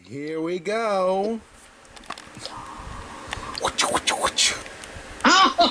Here we go. Oh,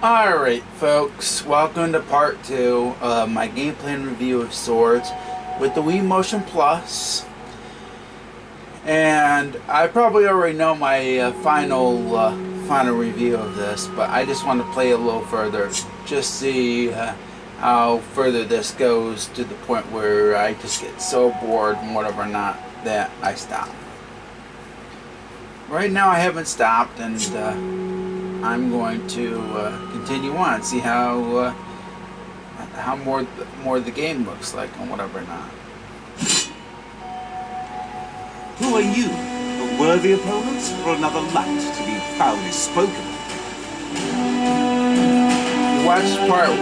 Alright folks, welcome to part 2 of my gameplay and review of Swords with the Wii Motion Plus. And I probably already know my final review of this, but I just want to play a little further, just see how further this goes, to the point where I just get so bored and whatever not that I stop. Right now I haven't stopped, and I'm going to continue on, see how more of the game looks like and whatever not. Who are you? A worthy opponent, or another light to be foully spoken of? You watched part 1.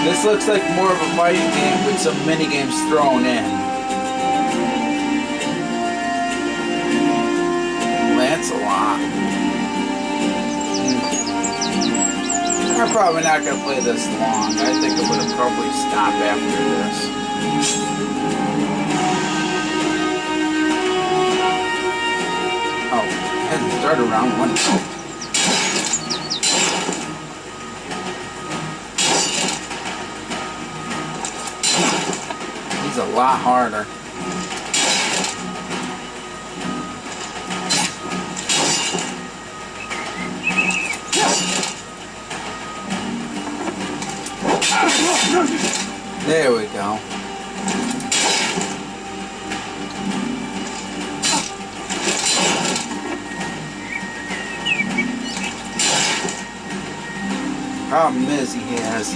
This looks like more of a fighting game with some mini games thrown in. Lancelot. I'm probably not going to play this long. I think I'm going to probably stop after this. Oh, I had to start around 1. He's a lot harder. There we go. Problem is, he has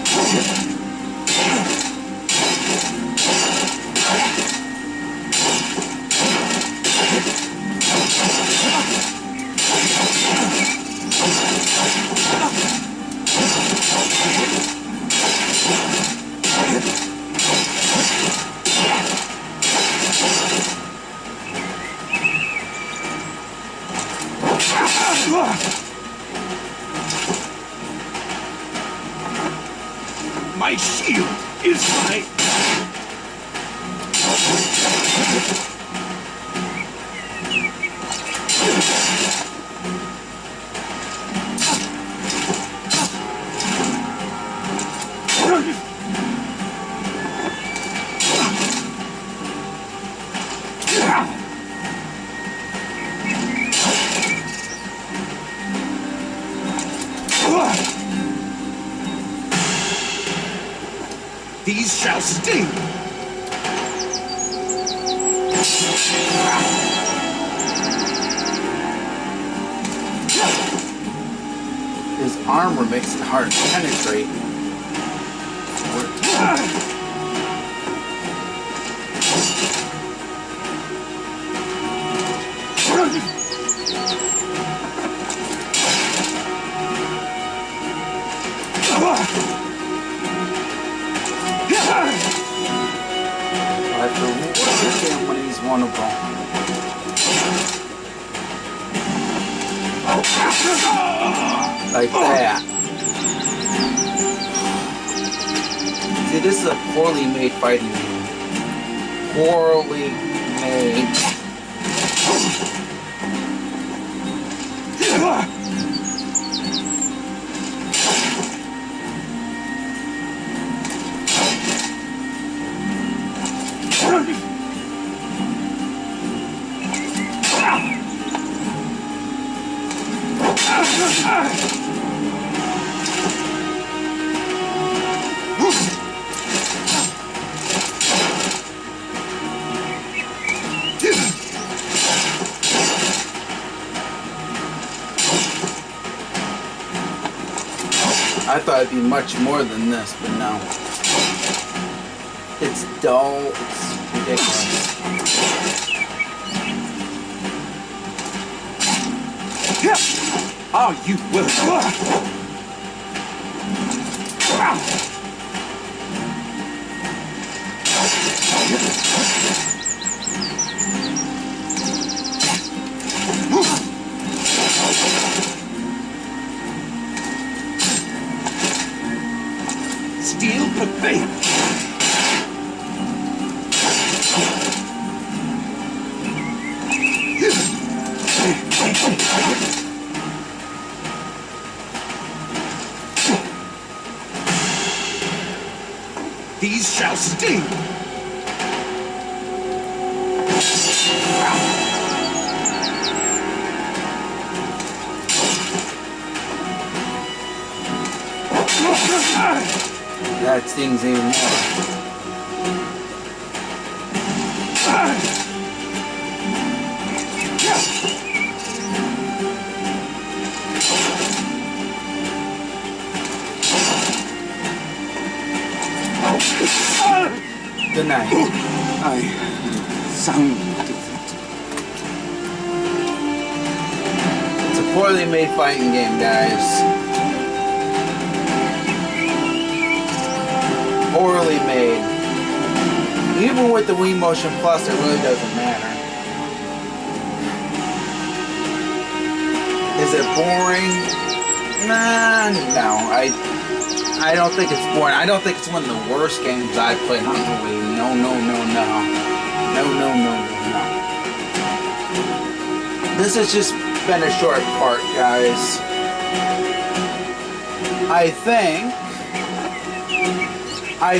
My shield is my... These shall sting! his armor makes it hard to penetrate. I have to understand when he's vulnerable. Like that. See, this is a poorly made fighting game. Poorly made. I thought it'd be much more than this, but no. It's dull, it's ridiculous. Are you worthy? Steel prevail. These shall sting. That stings even more. Good night. I sound defeated. It's a poorly made fighting game, guys. Poorly made. Even with the Wii Motion Plus, it really doesn't matter. Is it boring? Nah, no. I don't think it's boring. I don't think it's one of the worst games I've played on the Wii. No, no, no, no. No, no, no, no, no. This has just been a short part, guys. I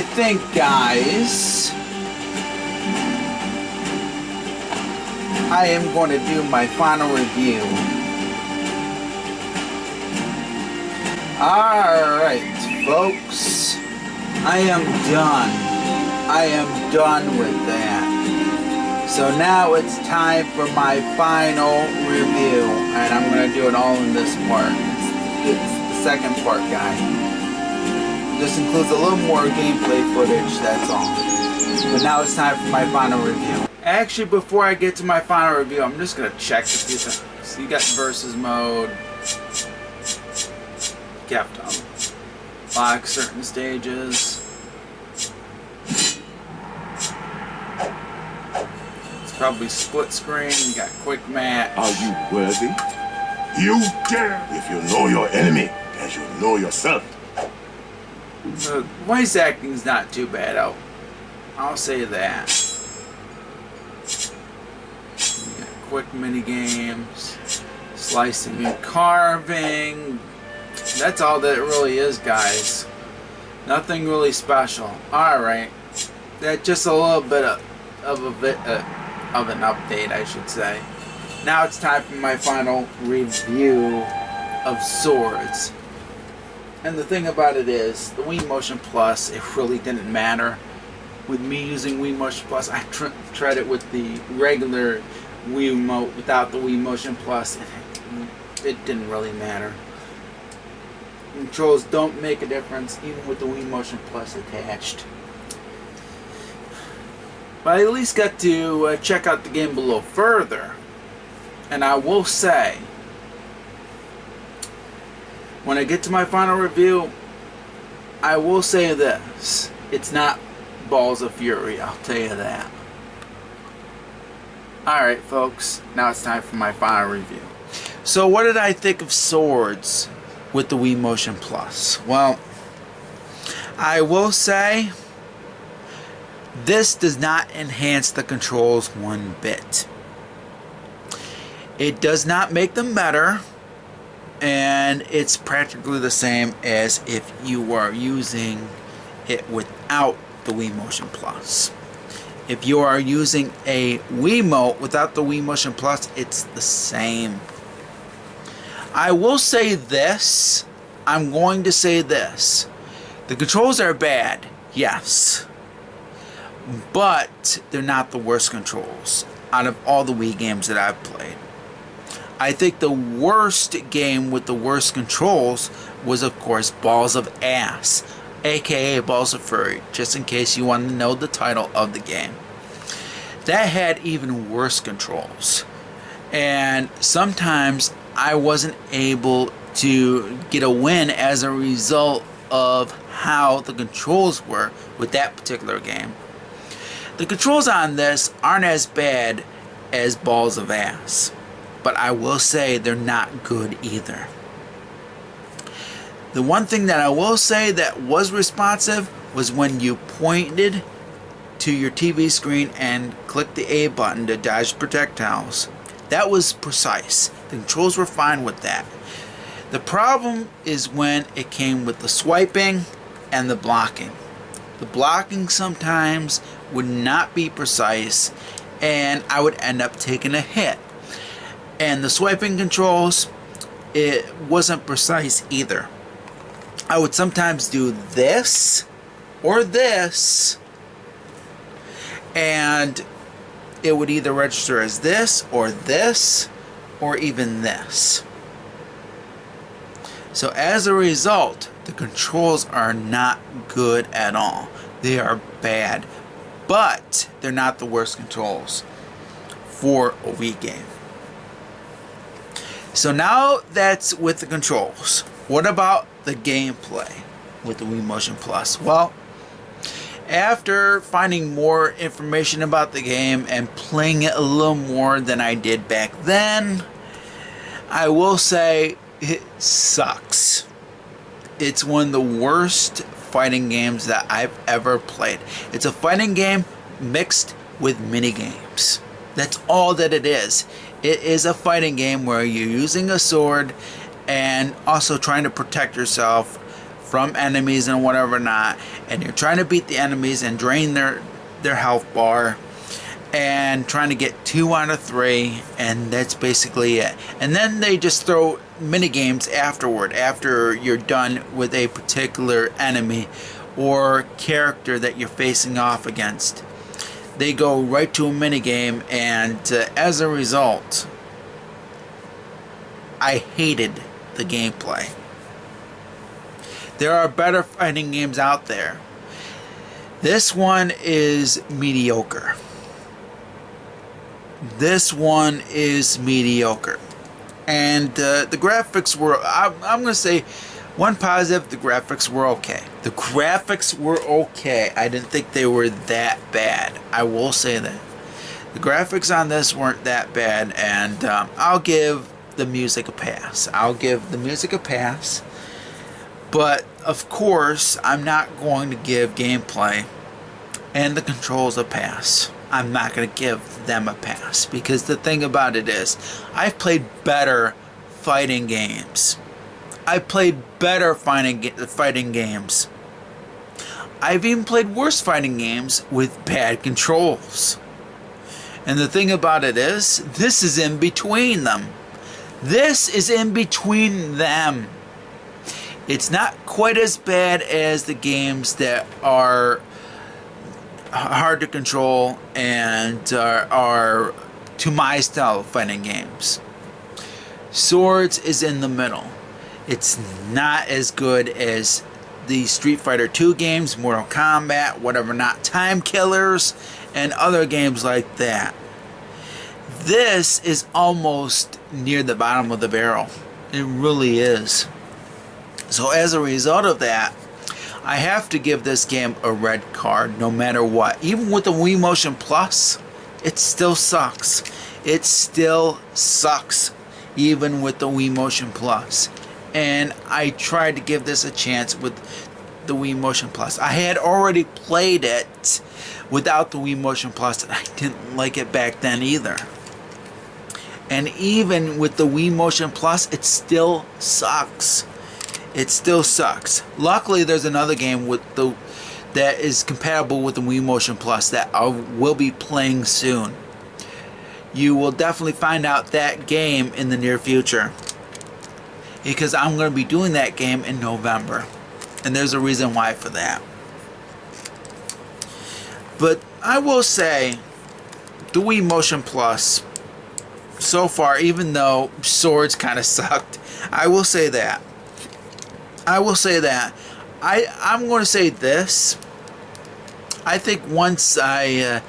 think, guys, I am going to do my final review. Alright, folks, I am done. I am done with that. So now it's time for my final review, and I'm going to do it all in this part. It's the second part, guys. This includes a little more gameplay footage, that's all. But now it's time for my final review. Actually, before I get to my final review, I'm just going to check a few things. So you got versus mode. You have to unlock certain stages. It's probably split screen. You got quick match. Are you worthy? You dare! If you know your enemy, as you know yourself. The voice acting's not too bad. I'll say that. You got quick mini games, slicing and carving. That's all that it really is, guys. Nothing really special. All right, that's just a little bit of an update, I should say. Now it's time for my final review of Swords. And the thing about it is, the Wii Motion Plus, it really didn't matter. With me using Wii Motion Plus, I tried it with the regular Wii Remote without the Wii Motion Plus, and it didn't really matter. Controls don't make a difference, even with the Wii Motion Plus attached. But I at least got to check out the game a little further. And I will say, when I get to my final review, I will say this. It's not Balls of Fury, I'll tell you that. Alright, folks, now it's time for my final review. So what did I think of Swords with the Wii Motion Plus? Well, I will say, this does not enhance the controls one bit. It does not make them better. And it's practically the same as if you were using it without the Wii Motion Plus. If you are using a Wiimote without the Wii Motion Plus, it's the same. I will say this. I'm going to say this. The controls are bad, yes. But they're not the worst controls out of all the Wii games that I've played. I think the worst game with the worst controls was, of course, Balls of Ass, aka Balls of Fury, just in case you want to know the title of the game. That had even worse controls. And sometimes I wasn't able to get a win as a result of how the controls were with that particular game. The controls on this aren't as bad as Balls of Ass, but I will say they're not good either. The one thing that I will say that was responsive was when you pointed to your TV screen and clicked the A button to dodge projectiles. That was precise. The controls were fine with that. The problem is when it came with the swiping and the blocking. The blocking sometimes would not be precise and I would end up taking a hit. And the swiping controls, it wasn't precise either. I would sometimes do this or this, and it would either register as this or even this. So as a result, the controls are not good at all. They are bad, but they're not the worst controls for a Wii game. So now that's with the controls. What about the gameplay with the Wii Motion Plus? Well, after finding more information about the game and playing it a little more than I did back then, I will say it sucks. It's one of the worst fighting games that I've ever played. It's a fighting game mixed with mini games. That's all that it is. It is a fighting game where you're using a sword and also trying to protect yourself from enemies and whatever not, and you're trying to beat the enemies and drain their health bar and trying to get 2 out of 3, and that's basically it. And then they just throw mini games afterward, after you're done with a particular enemy or character that you're facing off against. They go right to a mini game, and as a result, I hated the gameplay. There are better fighting games out there. This one is mediocre. This one is mediocre. And the graphics were, I'm going to say, one positive, the graphics were okay. The graphics were okay. I didn't think they were that bad. I will say that. The graphics on this weren't that bad, and I'll give the music a pass. I'll give the music a pass. But, of course, I'm not going to give gameplay and the controls a pass. I'm not going to give them a pass. Because the thing about it is, I've played better fighting games. I've played better fighting games. I've even played worse fighting games with bad controls. And the thing about it is, this is in between them. This is in between them. It's not quite as bad as the games that are hard to control and are to my style of fighting games. Swords is in the middle. It's not as good as the Street Fighter 2 games, Mortal Kombat, whatever not, Time Killers, and other games like that. This is almost near the bottom of the barrel. It really is. So as a result of that, I have to give this game a red card no matter what. Even with the Wii Motion Plus, it still sucks. It still sucks, even with the Wii Motion Plus. And I tried to give this a chance with the Wii Motion Plus. I had already played it without the Wii Motion Plus, and I didn't like it back then either. And even with the Wii Motion Plus, it still sucks. It still sucks. Luckily, there's another game that is compatible with the Wii Motion Plus that I will be playing soon. You will definitely find out that game in the near future. because I'm going to be doing that game in November. And there's a reason why for that. But I will say, the Wii Motion Plus, so far, even though Swords kind of sucked, I will say that. I'm going to say this. I think once I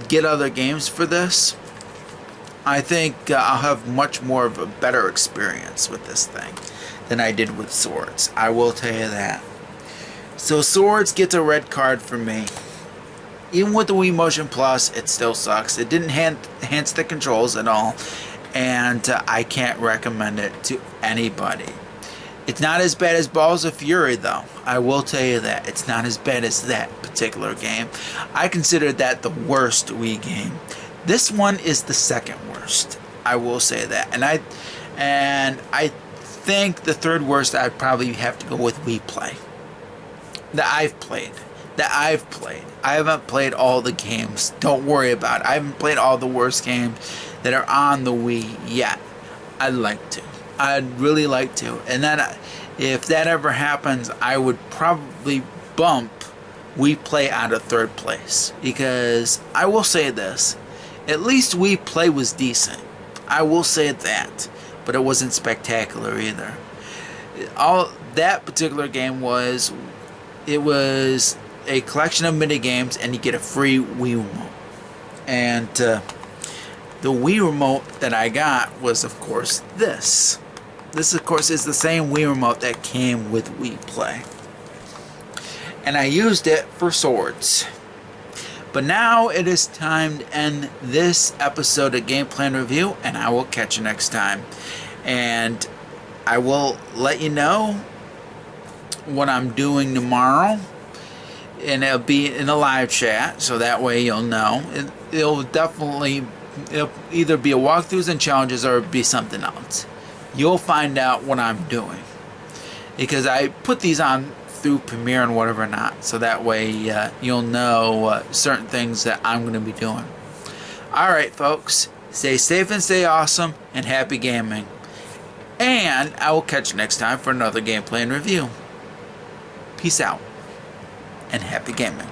get other games for this, I think I'll have much more of a better experience with this thing than I did with Swords. I will tell you that. So Swords gets a red card from me. Even with the Wii Motion Plus, it still sucks. It didn't enhance the controls at all, and I can't recommend it to anybody. It's not as bad as Balls of Fury, though. I will tell you that. It's not as bad as that particular game. I consider that the worst Wii game. This one is the second worst. I will say that. And I think the third worst, I'd probably have to go with Wii Play. That I've played. I haven't played all the games. Don't worry about it. I haven't played all the worst games that are on the Wii yet. I'd like to. I'd really like to. And then if that ever happens, I would probably bump Wii Play out of third place. Because I will say this. At least Wii Play was decent. I will say that. But it wasn't spectacular either. All that particular game was... It was a collection of mini games, and you get a free Wii remote. And the Wii remote that I got was, of course, this. This, of course, is the same Wii remote that came with Wii Play. And I used it for Swords. But now it is time to end this episode of Game Plan Review, and I will catch you next time. And I will let you know what I'm doing tomorrow, and it'll be in a live chat, so that way you'll know. It'll either be a walkthroughs and challenges, or it'll be something else. You'll find out what I'm doing, because I put these on through Premiere and whatever not, so that way you'll know certain things that I'm going to be doing. Alright folks, stay safe and stay awesome, and happy gaming. And I will catch you next time for another Game Plan Review. Peace out, and happy gaming.